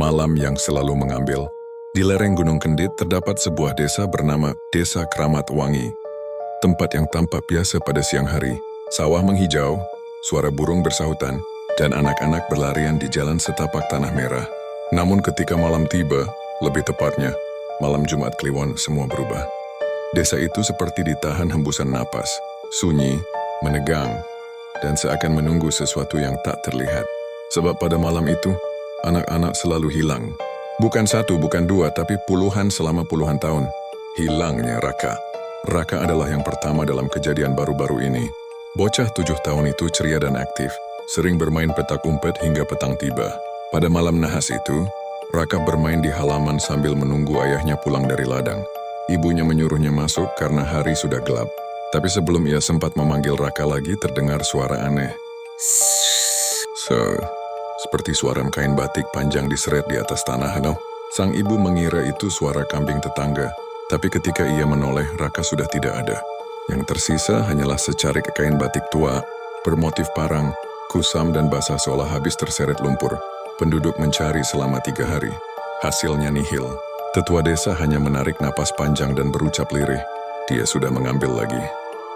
Malam yang selalu mengambil. Di lereng Gunung Kendit terdapat sebuah desa bernama Desa Kramat Wangi. Tempat yang tampak biasa pada siang hari. Sawah menghijau, suara burung bersahutan, dan anak-anak berlarian di jalan setapak tanah merah. Namun ketika malam tiba, lebih tepatnya, malam Jumat Kliwon, semua berubah. Desa itu seperti ditahan hembusan napas, sunyi, menegang, dan seakan menunggu sesuatu yang tak terlihat. Sebab pada malam itu, anak-anak selalu hilang. Bukan satu, bukan dua, tapi puluhan selama puluhan tahun. Hilangnya Raka. Raka adalah yang pertama dalam kejadian baru-baru ini. Bocah 7 tahun itu ceria dan aktif, sering bermain petak umpet hingga petang tiba. Pada malam nahas itu, Raka bermain di halaman sambil menunggu ayahnya pulang dari ladang. Ibunya menyuruhnya masuk karena hari sudah gelap. Tapi sebelum ia sempat memanggil Raka lagi, terdengar suara aneh. Seperti suara kain batik panjang diseret di atas tanah. Sang ibu mengira itu suara kambing tetangga. Tapi ketika ia menoleh, Raka sudah tidak ada. Yang tersisa hanyalah secarik kain batik tua, bermotif parang, kusam dan basah seolah habis terseret lumpur. Penduduk mencari selama 3 hari. Hasilnya nihil. Tetua desa hanya menarik napas panjang dan berucap lirih. Dia sudah mengambil lagi.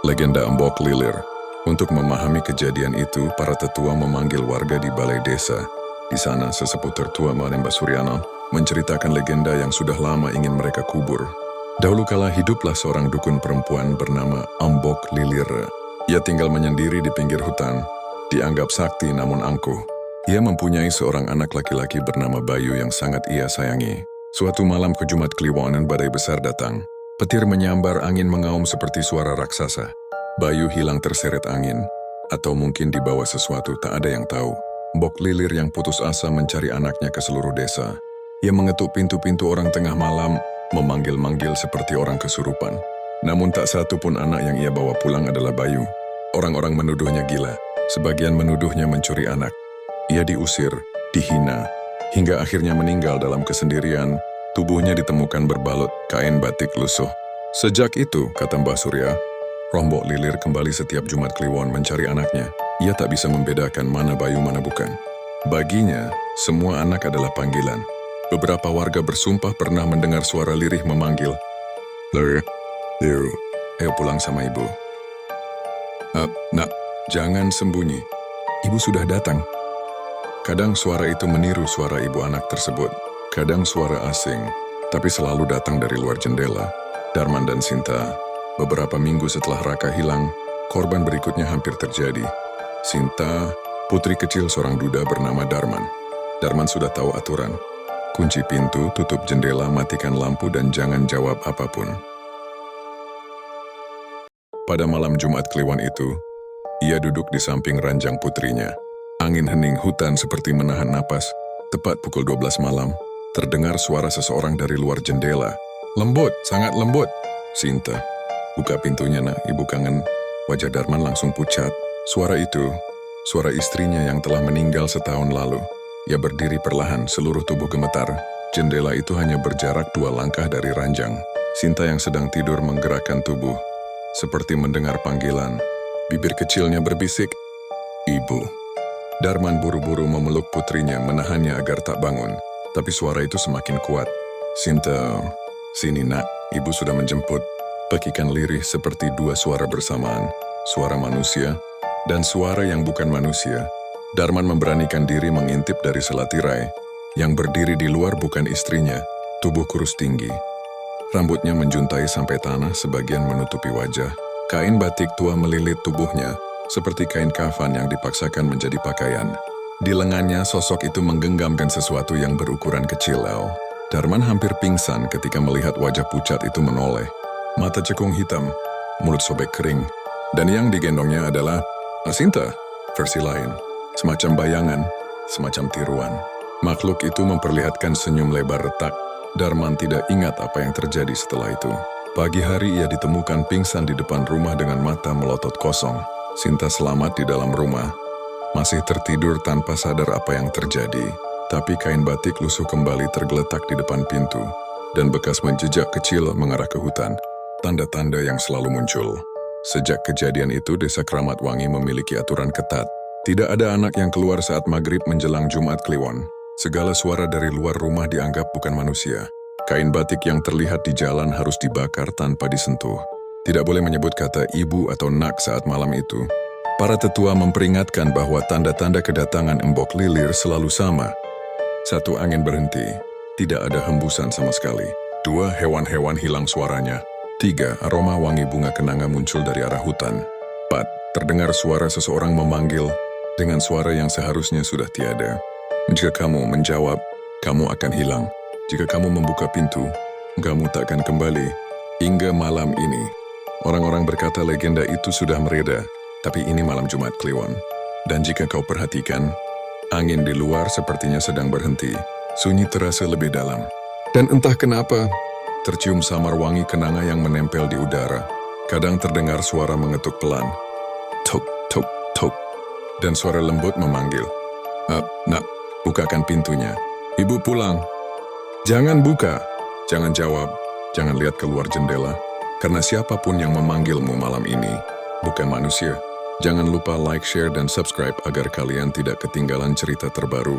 Legenda Embok Lilir. Untuk memahami kejadian itu, para tetua memanggil warga di balai desa. Di sana, sesepuh tertua Malemba Suryano menceritakan legenda yang sudah lama ingin mereka kubur. Dahulu kala hiduplah seorang dukun perempuan bernama Embok Lilir. Ia tinggal menyendiri di pinggir hutan, dianggap sakti namun angkuh. Ia mempunyai seorang anak laki-laki bernama Bayu yang sangat ia sayangi. Suatu malam ke Jumat Kliwon, badai besar datang. Petir menyambar, angin mengaum seperti suara raksasa. Bayu hilang terseret angin, atau mungkin dibawa sesuatu, tak ada yang tahu. Embok Lilir yang putus asa mencari anaknya ke seluruh desa. Ia mengetuk pintu-pintu orang tengah malam, memanggil-manggil seperti orang kesurupan. Namun tak satu pun anak yang ia bawa pulang adalah Bayu. Orang-orang menuduhnya gila, sebagian menuduhnya mencuri anak. Ia diusir, dihina, hingga akhirnya meninggal dalam kesendirian. Tubuhnya ditemukan berbalut kain batik lusuh. Sejak itu, kata Mbah Surya, roh Embok Lilir kembali setiap Jumat Kliwon mencari anaknya. Ia tak bisa membedakan mana Bayu mana bukan. Baginya, semua anak adalah panggilan. Beberapa warga bersumpah pernah mendengar suara lirih memanggil. Lir, ayo pulang sama ibu. Nak, jangan sembunyi. Ibu sudah datang. Kadang suara itu meniru suara ibu anak tersebut. Kadang suara asing, tapi selalu datang dari luar jendela. Darman dan Sinta. Beberapa minggu setelah Raka hilang, korban berikutnya hampir terjadi. Sinta, putri kecil seorang duda bernama Darman. Darman sudah tahu aturan. Kunci pintu, tutup jendela, matikan lampu, dan jangan jawab apapun. Pada malam Jumat Kliwon itu, ia duduk di samping ranjang putrinya. Angin hening hutan seperti menahan napas. Tepat pukul 12 malam, terdengar suara seseorang dari luar jendela. Lembut, sangat lembut. Sinta, buka pintunya nak, ibu kangen. Wajah Darman langsung pucat. Suara itu, suara istrinya yang telah meninggal setahun lalu. Ia berdiri perlahan, seluruh tubuh gemetar. Jendela itu hanya berjarak 2 langkah dari ranjang. Sinta yang sedang tidur menggerakkan tubuh, seperti mendengar panggilan. Bibir kecilnya berbisik, "Ibu." Darman buru-buru memeluk putrinya, menahannya agar tak bangun. Tapi suara itu semakin kuat. "Sinta, sini nak, ibu sudah menjemput." Pekikan lirih seperti 2 suara bersamaan. Suara manusia dan suara yang bukan manusia. Darman memberanikan diri mengintip dari sela tirai. Yang berdiri di luar bukan istrinya, tubuh kurus tinggi. Rambutnya menjuntai sampai tanah, sebagian menutupi wajah. Kain batik tua melilit tubuhnya, seperti kain kafan yang dipaksakan menjadi pakaian. Di lengannya, sosok itu menggenggamkan sesuatu yang berukuran kecil. Darman hampir pingsan ketika melihat wajah pucat itu menoleh. Mata cekung hitam, mulut sobek kering. Dan yang digendongnya adalah Sinta, versi lain. Semacam bayangan, semacam tiruan. Makhluk itu memperlihatkan senyum lebar retak. Darman tidak ingat apa yang terjadi setelah itu. Pagi hari ia ditemukan pingsan di depan rumah dengan mata melotot kosong. Sinta selamat di dalam rumah, masih tertidur tanpa sadar apa yang terjadi. Tapi kain batik lusuh kembali tergeletak di depan pintu, dan bekas menjejak kecil mengarah ke hutan. Tanda-tanda yang selalu muncul. Sejak kejadian itu, Desa Kramat Wangi memiliki aturan ketat. Tidak ada anak yang keluar saat maghrib menjelang Jumat Kliwon. Segala suara dari luar rumah dianggap bukan manusia. Kain batik yang terlihat di jalan harus dibakar tanpa disentuh. Tidak boleh menyebut kata ibu atau nak saat malam itu. Para tetua memperingatkan bahwa tanda-tanda kedatangan Embok Lilir selalu sama. 1. Angin berhenti. Tidak ada hembusan sama sekali. 2. Hewan-hewan hilang suaranya. 3. Aroma wangi bunga kenanga muncul dari arah hutan. 4. Terdengar suara seseorang memanggil dengan suara yang seharusnya sudah tiada. Jika kamu menjawab, kamu akan hilang. Jika kamu membuka pintu, kamu tak akan kembali. Hingga malam ini, orang-orang berkata legenda itu sudah mereda, tapi ini malam Jumat Kliwon. Dan jika kau perhatikan, angin di luar sepertinya sedang berhenti. Sunyi terasa lebih dalam. Dan entah kenapa, tercium samar wangi kenanga yang menempel di udara. Kadang terdengar suara mengetuk pelan. Tok, tok, tok. Dan suara lembut memanggil. Nak, bukakan pintunya. Ibu pulang. Jangan buka. Jangan jawab. Jangan lihat keluar jendela. Karena siapapun yang memanggilmu malam ini, bukan manusia. Jangan lupa like, share, dan subscribe agar kalian tidak ketinggalan cerita terbaru